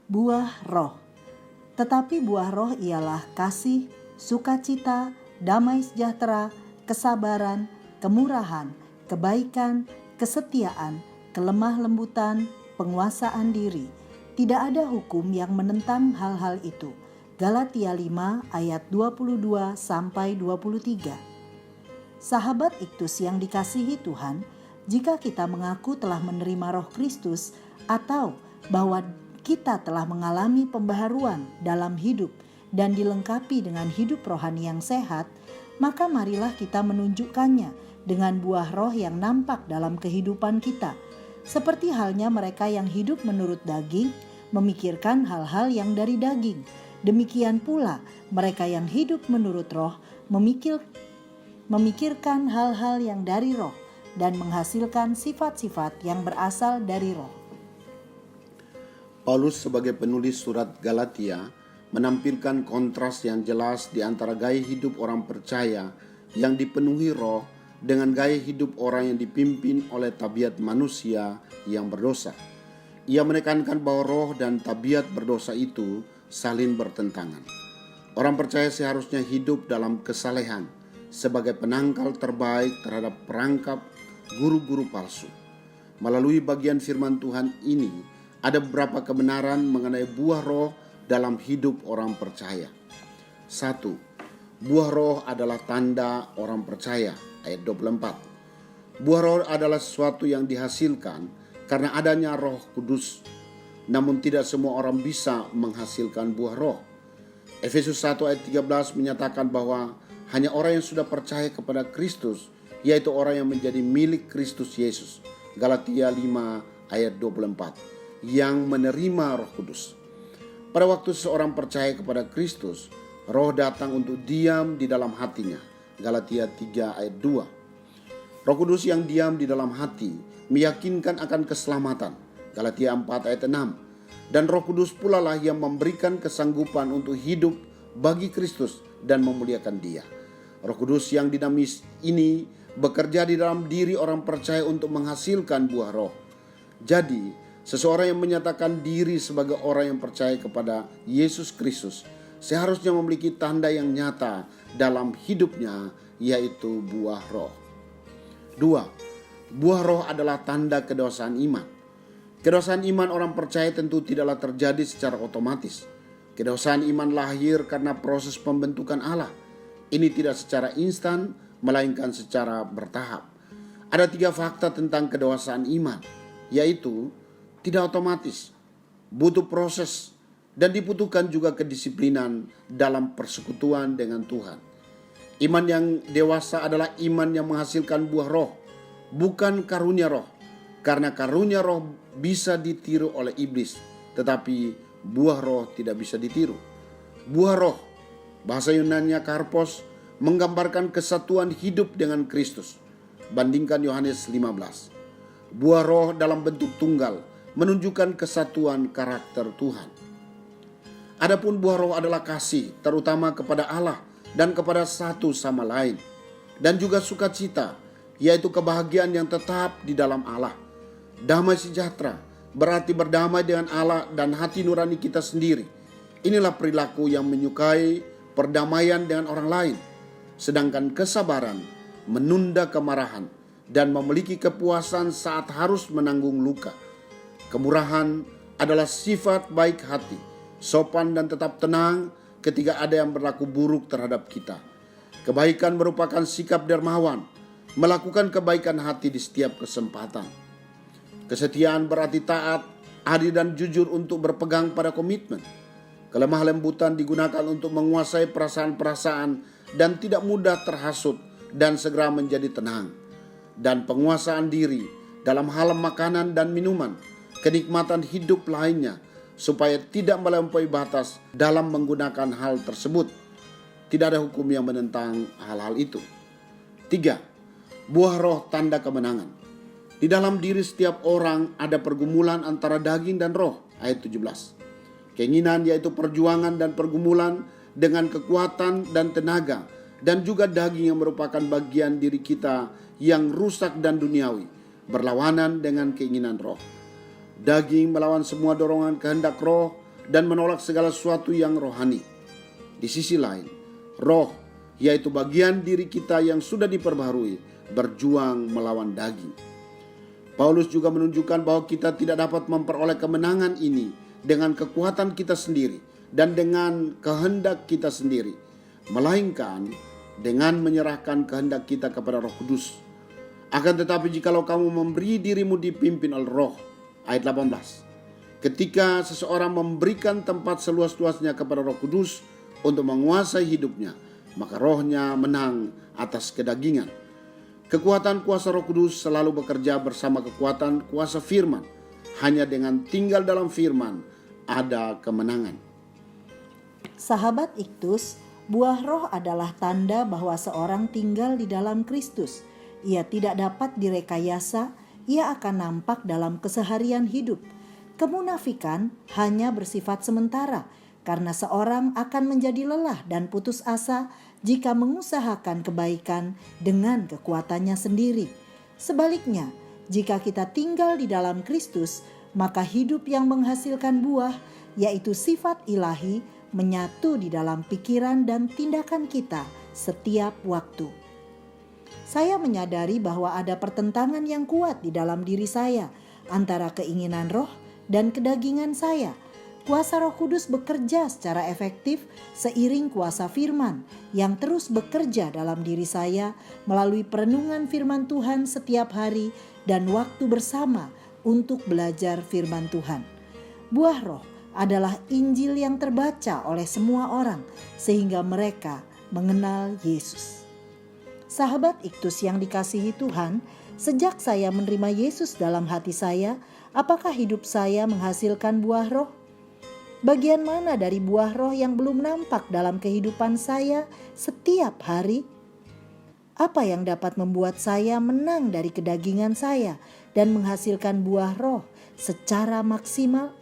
Buah roh. Tetapi buah roh ialah kasih, sukacita, damai sejahtera, kesabaran, kemurahan, kebaikan, kesetiaan, kelemah lembutan, penguasaan diri. Tidak ada hukum yang menentang hal-hal itu. Galatia 5 ayat 22 sampai 23. Sahabat Iktus yang dikasihi Tuhan, jika kita mengaku telah menerima Roh Kristus atau bahwa kita telah mengalami pembaharuan dalam hidup dan dilengkapi dengan hidup rohani yang sehat, maka marilah kita menunjukkannya dengan buah roh yang nampak dalam kehidupan kita. Seperti halnya mereka yang hidup menurut daging, memikirkan hal-hal yang dari daging. Demikian pula mereka yang hidup menurut roh, memikirkan hal-hal yang dari roh dan menghasilkan sifat-sifat yang berasal dari roh. Paulus sebagai penulis surat Galatia menampilkan kontras yang jelas di antara gaya hidup orang percaya yang dipenuhi roh dengan gaya hidup orang yang dipimpin oleh tabiat manusia yang berdosa. Ia menekankan bahwa roh dan tabiat berdosa itu saling bertentangan. Orang percaya seharusnya hidup dalam kesalehan sebagai penangkal terbaik terhadap perangkap guru-guru palsu. Melalui bagian firman Tuhan ini, ada beberapa kebenaran mengenai buah roh dalam hidup orang percaya. 1. Buah roh adalah tanda orang percaya, ayat 24. Buah roh adalah sesuatu yang dihasilkan karena adanya Roh Kudus. Namun tidak semua orang bisa menghasilkan buah roh. Efesus 1 ayat 13 menyatakan bahwa hanya orang yang sudah percaya kepada Kristus, yaitu orang yang menjadi milik Kristus Yesus. Galatia 5 ayat 24. Yang menerima Roh Kudus. Pada waktu seseorang percaya kepada Kristus, roh datang untuk diam di dalam hatinya. Galatia 3 ayat 2. Roh Kudus yang diam di dalam hati meyakinkan akan keselamatan. Galatia 4 ayat 6. Dan Roh Kudus pula lah yang memberikan kesanggupan untuk hidup bagi Kristus dan memuliakan Dia. Roh Kudus yang dinamis ini bekerja di dalam diri orang percaya untuk menghasilkan buah roh. Jadi, seseorang yang menyatakan diri sebagai orang yang percaya kepada Yesus Kristus seharusnya memiliki tanda yang nyata dalam hidupnya, yaitu buah roh. 2. Buah roh adalah tanda kedewasaan iman. Kedewasaan iman orang percaya tentu tidaklah terjadi secara otomatis. Kedewasaan iman lahir karena proses pembentukan Allah. Ini tidak secara instan, melainkan secara bertahap. Ada 3 fakta tentang kedewasaan iman, yaitu tidak otomatis, butuh proses, dan dibutuhkan juga kedisiplinan dalam persekutuan dengan Tuhan. Iman yang dewasa adalah iman yang menghasilkan buah roh, bukan karunia roh. Karena karunia roh bisa ditiru oleh iblis, tetapi buah roh tidak bisa ditiru. Buah roh, bahasa Yunani karpos, menggambarkan kesatuan hidup dengan Kristus. Bandingkan Yohanes 15. Buah roh dalam bentuk tunggal menunjukkan kesatuan karakter Tuhan. Adapun buah roh adalah kasih, terutama kepada Allah dan kepada satu sama lain, dan juga sukacita, yaitu kebahagiaan yang tetap di dalam Allah. Damai sejahtera berarti berdamai dengan Allah dan hati nurani kita sendiri. Inilah perilaku yang menyukai perdamaian dengan orang lain, sedangkan kesabaran menunda kemarahan dan memiliki kepuasan saat harus menanggung luka. Kemurahan adalah sifat baik hati, sopan dan tetap tenang ketika ada yang berlaku buruk terhadap kita. Kebaikan merupakan sikap dermawan, melakukan kebaikan hati di setiap kesempatan. Kesetiaan berarti taat, adil dan jujur untuk berpegang pada komitmen. Kelemah lembutan digunakan untuk menguasai perasaan-perasaan dan tidak mudah terhasut dan segera menjadi tenang. Dan penguasaan diri dalam hal makanan dan minuman, kenikmatan hidup lainnya, supaya tidak melampaui batas dalam menggunakan hal tersebut. Tidak ada hukum yang menentang hal-hal itu. 3. Buah roh tanda kemenangan. Di dalam diri setiap orang ada pergumulan antara daging dan roh, ayat 17. Keinginan yaitu perjuangan dan pergumulan dengan kekuatan dan tenaga, dan juga daging yang merupakan bagian diri kita yang rusak dan duniawi, berlawanan dengan keinginan roh. Daging melawan semua dorongan kehendak roh dan menolak segala sesuatu yang rohani. Di sisi lain, roh, yaitu bagian diri kita yang sudah diperbaharui, berjuang melawan daging. Paulus juga menunjukkan bahwa kita tidak dapat memperoleh kemenangan ini dengan kekuatan kita sendiri dan dengan kehendak kita sendiri, melainkan dengan menyerahkan kehendak kita kepada Roh Kudus. Akan tetapi jikalau kamu memberi dirimu dipimpin oleh Roh, ayat 18, ketika seseorang memberikan tempat seluas-luasnya kepada Roh Kudus untuk menguasai hidupnya, maka rohnya menang atas kedagingan. Kekuatan kuasa Roh Kudus selalu bekerja bersama kekuatan kuasa firman. Hanya dengan tinggal dalam firman ada kemenangan. Sahabat Iktus, buah roh adalah tanda bahwa seorang tinggal di dalam Kristus. Ia tidak dapat direkayasa, ia akan nampak dalam keseharian hidup. Kemunafikan hanya bersifat sementara, karena seorang akan menjadi lelah dan putus asa jika mengusahakan kebaikan dengan kekuatannya sendiri. Sebaliknya, jika kita tinggal di dalam Kristus, maka hidup yang menghasilkan buah, yaitu sifat ilahi, menyatu di dalam pikiran dan tindakan kita setiap waktu. Saya menyadari bahwa ada pertentangan yang kuat di dalam diri saya antara keinginan roh dan kedagingan saya. Kuasa Roh Kudus bekerja secara efektif seiring kuasa firman yang terus bekerja dalam diri saya melalui perenungan firman Tuhan setiap hari dan waktu bersama untuk belajar firman Tuhan. Buah roh adalah Injil yang terbaca oleh semua orang sehingga mereka mengenal Yesus. Sahabat Iktus yang dikasihi Tuhan, sejak saya menerima Yesus dalam hati saya, apakah hidup saya menghasilkan buah roh? Bagian mana dari buah roh yang belum nampak dalam kehidupan saya setiap hari? Apa yang dapat membuat saya menang dari kedagingan saya dan menghasilkan buah roh secara maksimal?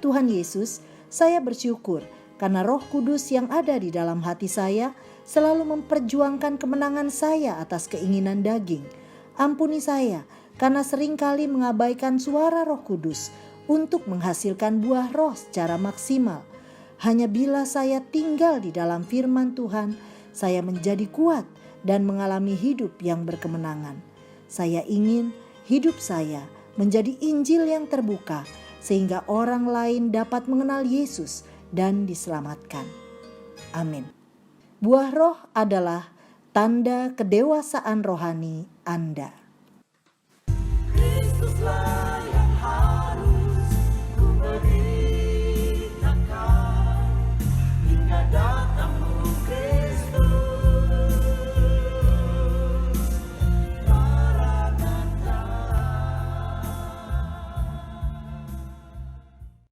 Tuhan Yesus, saya bersyukur karena Roh Kudus yang ada di dalam hati saya selalu memperjuangkan kemenangan saya atas keinginan daging. Ampuni saya karena seringkali mengabaikan suara Roh Kudus untuk menghasilkan buah roh secara maksimal. Hanya bila saya tinggal di dalam firman Tuhan, saya menjadi kuat dan mengalami hidup yang berkemenangan. Saya ingin hidup saya menjadi Injil yang terbuka, sehingga orang lain dapat mengenal Yesus dan diselamatkan. Amin. Buah roh adalah tanda kedewasaan rohani Anda.